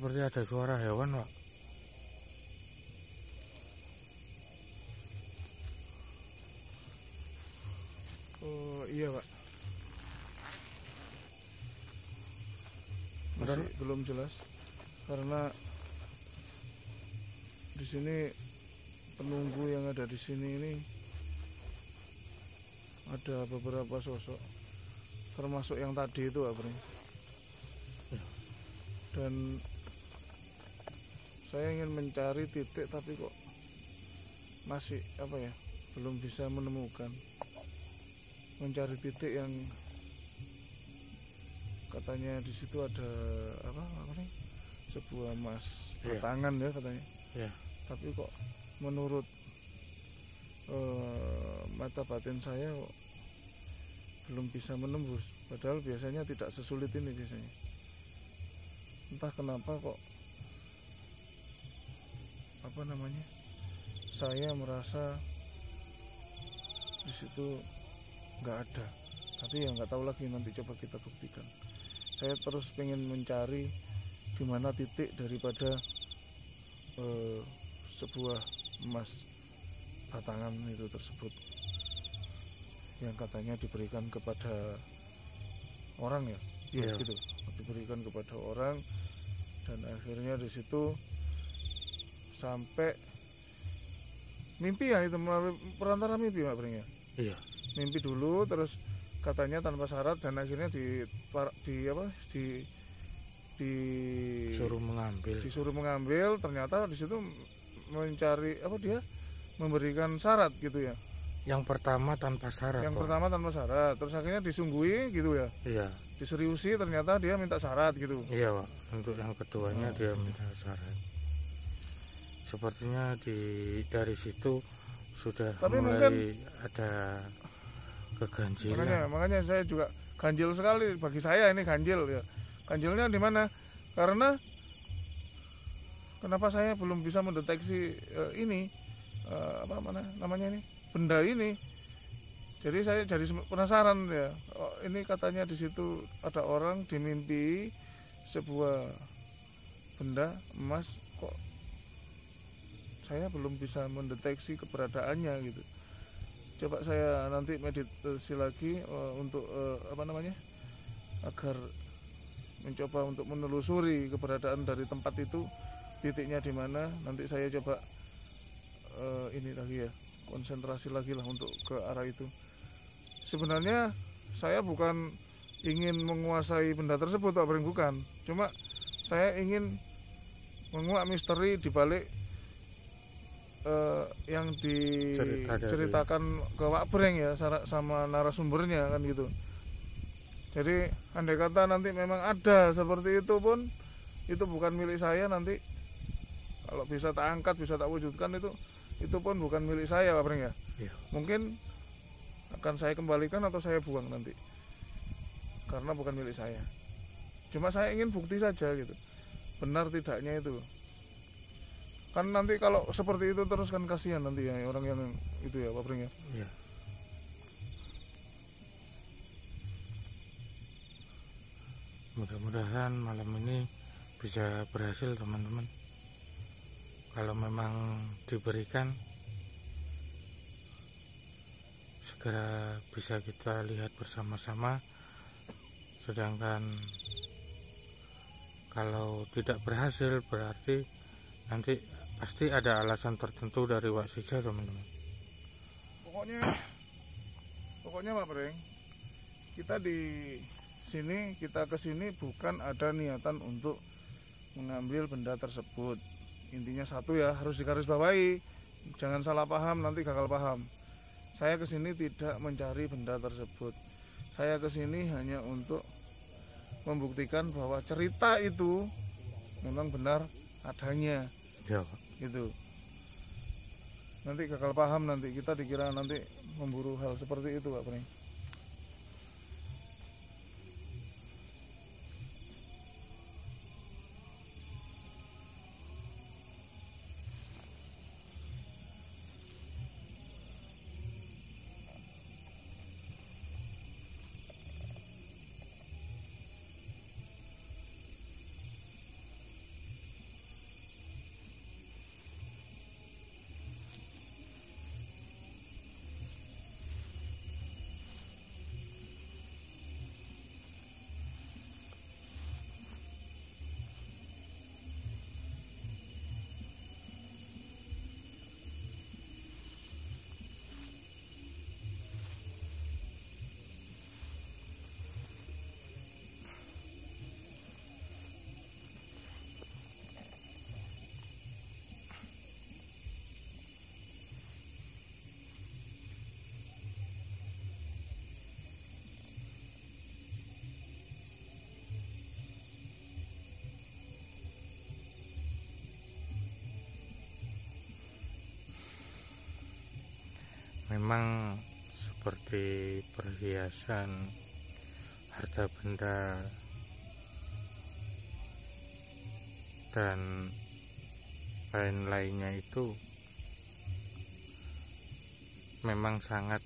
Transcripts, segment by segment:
seperti ada suara hewan, Pak. Oh iya, Pak. Masih belum jelas karena di sini penunggu yang ada di sini ini ada beberapa sosok, termasuk yang tadi itu, Pak Pring. Dan saya ingin mencari titik tapi kok masih belum bisa menemukan. Mencari titik yang katanya di situ ada sebuah emas batangan ya katanya. Tapi kok menurut mata batin saya kok belum bisa menembus. Padahal biasanya tidak sesulit ini biasanya. Entah kenapa kok saya merasa di situ nggak ada. Tapi ya nggak tahu lagi, nanti coba kita buktikan. Saya terus pengen mencari di mana titik daripada sebuah emas batangan itu tersebut yang katanya diberikan kepada orang ya, gitu, diberikan kepada orang, dan akhirnya di situ sampai mimpi ya, itu melalui perantara mimpi, Pak Pring ya. Iya. Mimpi dulu, terus katanya tanpa syarat, dan akhirnya disuruh mengambil. Ternyata di situ mencari dia memberikan syarat gitu ya. Yang pertama tanpa syarat. Terus akhirnya disunggui gitu ya. Iya. Diseriusi, ternyata dia minta syarat gitu. Iya, Pak. Untuk yang keduanya dia minta syarat. Sepertinya dari situ sudah mulai ada keganjilan. Makanya saya juga ganjil sekali, bagi saya ini ganjil ya. Ganjilnya di mana? Karena kenapa saya belum bisa mendeteksi benda ini. Jadi saya jadi penasaran ya. Ini katanya di situ ada orang di mimpi sebuah benda emas, kok saya belum bisa mendeteksi keberadaannya gitu. Coba saya nanti meditasi lagi untuk agar mencoba untuk menelusuri keberadaan dari tempat itu, titiknya di mana. Nanti saya coba konsentrasi lagi lah untuk ke arah itu. Sebenarnya saya bukan ingin menguasai benda tersebut, Pak Pring, bukan. Cuma saya ingin menguak misteri di balik yang diceritakan ke Pak Pring ya, sama narasumbernya kan gitu. Jadi andai kata nanti memang ada seperti itu pun, itu bukan milik saya. Nanti kalau bisa tak angkat, bisa tak wujudkan, itu pun bukan milik saya, Pak Pring ya. Iya. Mungkin akan saya kembalikan atau saya buang nanti, karena bukan milik saya. Cuma saya ingin bukti saja gitu, benar tidaknya itu. Kan nanti kalau seperti itu terus kan kasihan nanti ya orang yang itu ya, Pak Pring ya. Iya. Mudah-mudahan malam ini bisa berhasil, teman-teman. Kalau memang diberikan, segera bisa kita lihat bersama-sama. Sedangkan kalau tidak berhasil, berarti nanti pasti ada alasan tertentu dari Wak Sija, teman-teman. Pokoknya Pak Pring, kita kesini bukan ada niatan untuk mengambil benda tersebut. Intinya satu ya, harus digarisbawahi, jangan salah paham, nanti gagal paham. Saya kesini tidak mencari benda tersebut. Saya kesini hanya untuk membuktikan bahwa cerita itu memang benar adanya. Ya, Pak. Gitu. Nanti gagal paham, nanti kita dikira nanti memburu hal seperti itu, Pak Pring. memang seperti perhiasan, harta benda, dan lain-lainnya itu memang sangat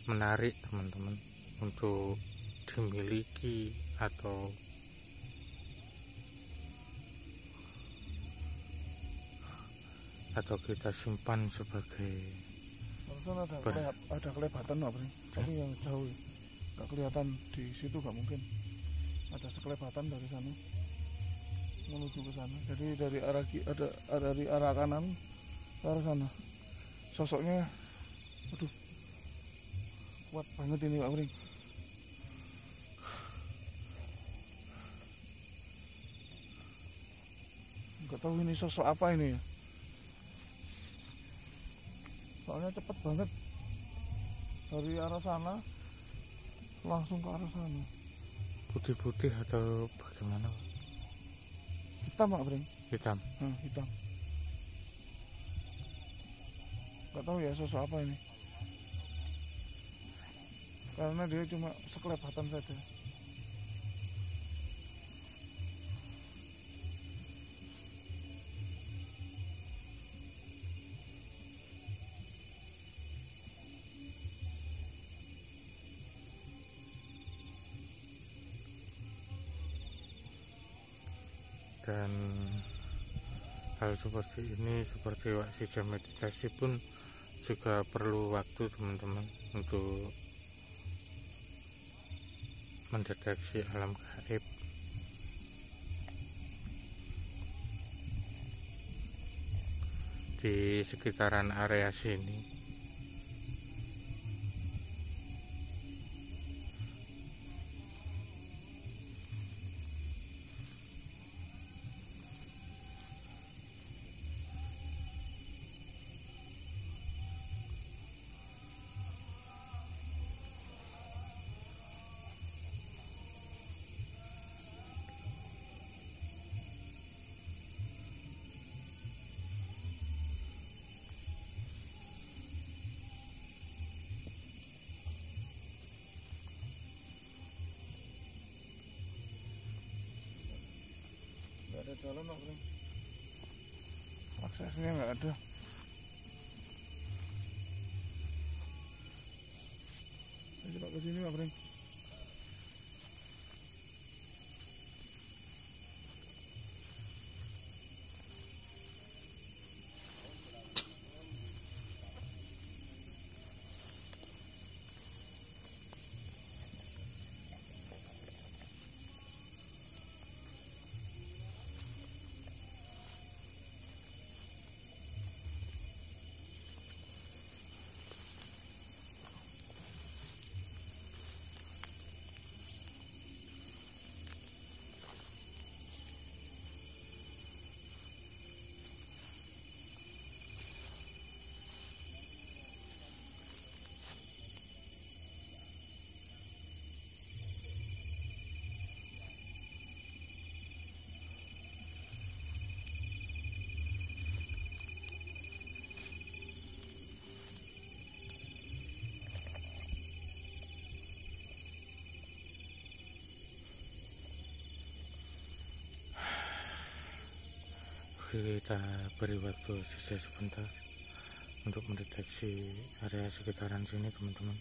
menarik teman-teman untuk dimiliki atau kita simpan sebagai ada kelebatan apa nih? Tapi yang jauh nggak kelihatan di situ, nggak mungkin ada sekelebatan dari sana menuju ke sana. Jadi dari arah kanan ke arah sana. Sosoknya, aduh, kuat banget ini Pak Bring. Nggak tahu ini sosok apa ini ya. Soalnya cepet banget dari arah sana langsung ke arah sana. Putih-putih atau bagaimana? Hitam Pak Bring. Hitam. Hitam. Gak tahu ya sosok apa ini. Karena dia cuma sekelebatan saja. Dan hal seperti ini, seperti waksija meditasi pun juga perlu waktu teman-teman untuk mendeteksi alam gaib. Di sekitaran area sini Nggak ada jalan Pak Bring. Aksesnya nggak ada. Ayo Pak ke sini Pak Bring. kita beri waktu sisa sebentar untuk mendeteksi area sekitaran sini teman-teman.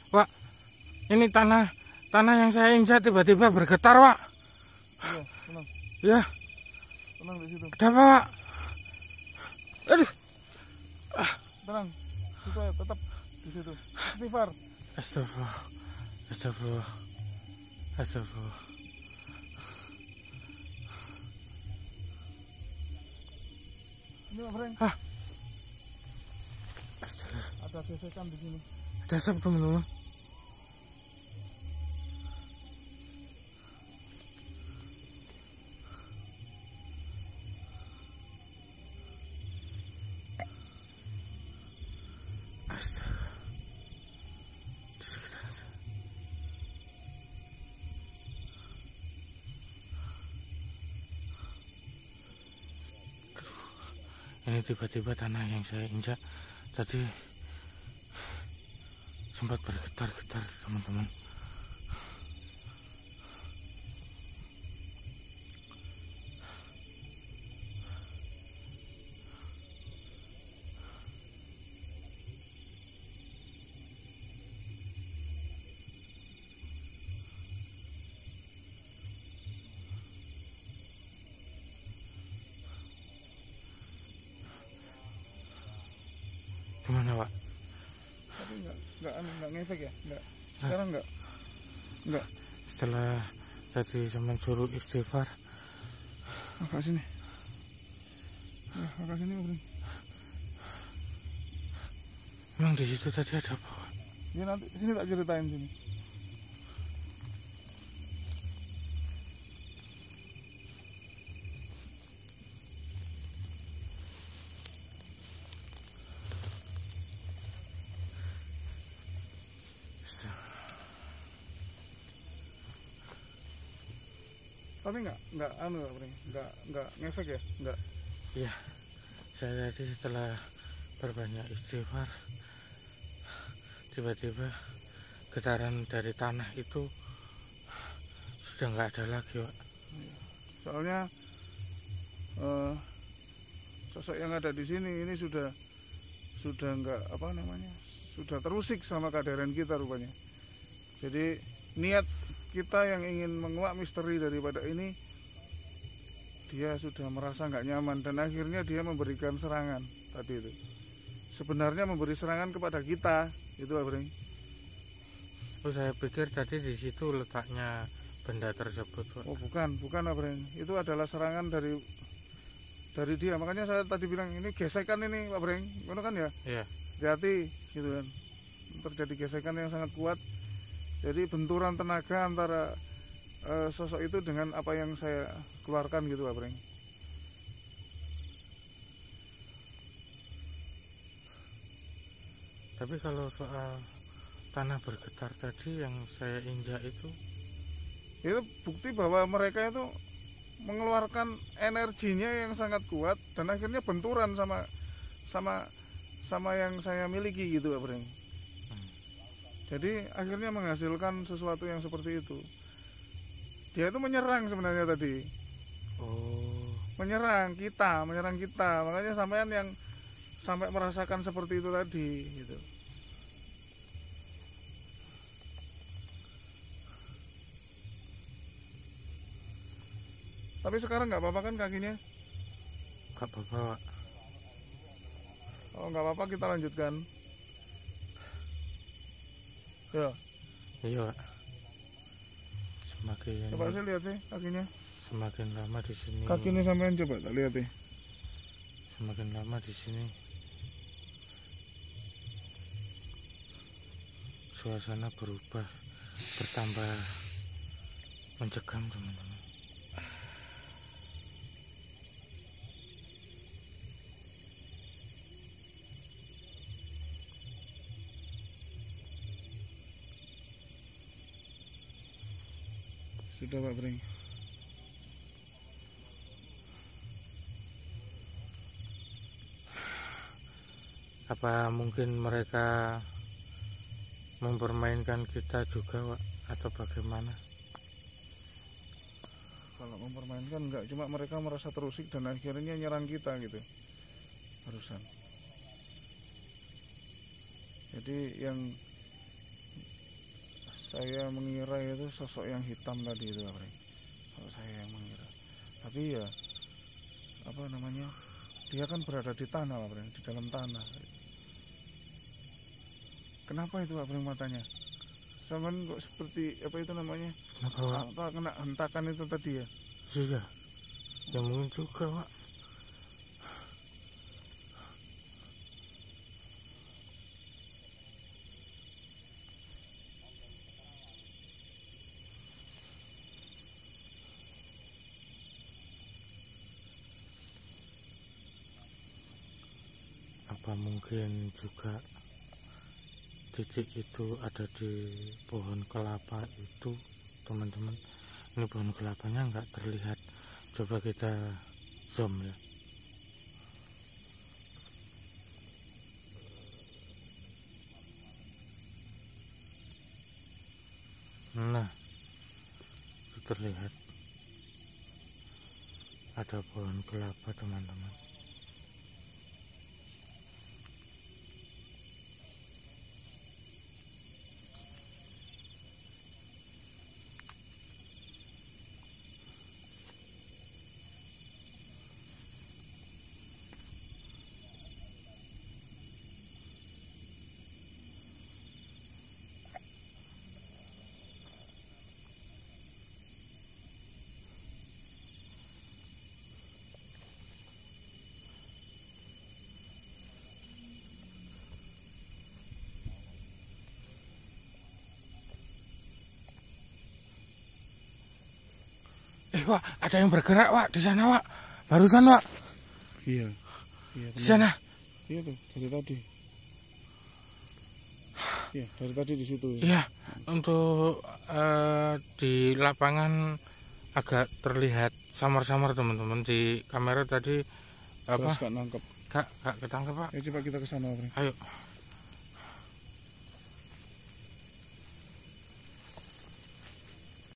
Wak, ini tanah yang saya injak tiba-tiba bergetar, Wak. Iya, tenang. Ya, Tenang di situ. ada apa, Wak? Aduh. Tenang. Situ ya, tetap di situ. Istighfar. Astagfirullah. Astagfirullah. Astagfirullah. Ini Pak Bring. Astaga. Ada gesekan di sini. Ada asap teman-teman. Ini tiba-tiba tanah yang saya injak tadi sempat bergetar-getar, teman-teman. Gimana, Pak? Tapi nggak ngefek ya? Nggak. Sekarang nggak. Setelah tadi zaman suruh istighfar. Agak sini. Agak sini, Bro. Memang di situ tadi ada apa, Pak? Ya nanti sini tak ceritain sini. Tapi nggak anu ya, Bro. Nggak ngefek ya? Nggak. Iya. Saya tadi setelah berbanyak istighfar, tiba-tiba getaran dari tanah itu sudah nggak ada lagi, Pak. Soalnya sosok yang ada di sini ini sudah nggak apa namanya, sudah terusik sama kehadiran kita rupanya. Jadi niat kita yang ingin menguak misteri daripada ini, dia sudah merasa nggak nyaman dan akhirnya dia memberikan serangan tadi itu. Sebenarnya memberi serangan kepada kita, itu Pak Bring. Oh, saya pikir tadi di situ letaknya benda tersebut, Pak. Oh bukan Pak Bring. Itu adalah serangan dari dia. Makanya saya tadi bilang ini gesekan ini Pak Bring, benar kan ya? Iya. Hati-hati gitu kan. Terjadi gesekan yang sangat kuat. Jadi benturan tenaga antara sosok itu dengan apa yang saya keluarkan gitu Pak Bring. Tapi kalau soal tanah bergetar tadi yang saya injak itu bukti bahwa mereka itu mengeluarkan energinya yang sangat kuat dan akhirnya benturan sama yang saya miliki gitu Pak Bring. Jadi akhirnya menghasilkan sesuatu yang seperti itu. Dia itu menyerang sebenarnya tadi. Oh. Menyerang kita. Makanya sampean yang sampai merasakan seperti itu tadi gitu. Tapi sekarang nggak apa-apa kan kakinya? Nggak apa-apa, Pak. Oh nggak apa-apa, kita lanjutkan. Ya. Iya, Pak. Semakin Coba saya lihat sih kakinya. Semakin lama di sini. Kakinya sampean coba tak lihat deh. Semakin lama di sini suasana berubah, bertambah mencekam, teman-teman. Sudah Pak Bring. Apa mungkin mereka mempermainkan kita juga, Pak, atau bagaimana? Kalau mempermainkan enggak, cuma mereka merasa terusik dan akhirnya nyerang kita gitu. Barusan. Jadi yang saya mengira itu sosok yang hitam tadi itu Pak Bring. Kalau saya yang mengira. Tapi ya apa namanya? Dia kan berada di tanah Pak Bring, di dalam tanah. Kenapa itu Pak Bring matanya? Sama kok seperti apa itu namanya? Apa kena hentakan itu tadi ya? Iya. Ya mungkin juga, Pak. Apa mungkin juga titik itu ada di pohon kelapa itu, teman-teman? Ini pohon kelapanya nggak terlihat. Coba kita zoom ya. Nah, itu terlihat ada pohon kelapa, teman-teman. Wak, ada yang bergerak, Wak, di sana, Wak. Barusan, Wak. Iya. Iya, di sana. Iya tuh, dari tadi. Iya, dari tadi di situ. Iya, untuk di lapangan agak terlihat samar-samar, teman-teman. Di kamera tadi apa? Gak nangkep. Gak ketangkep, Pak. Coba kita ke sana, Ayo.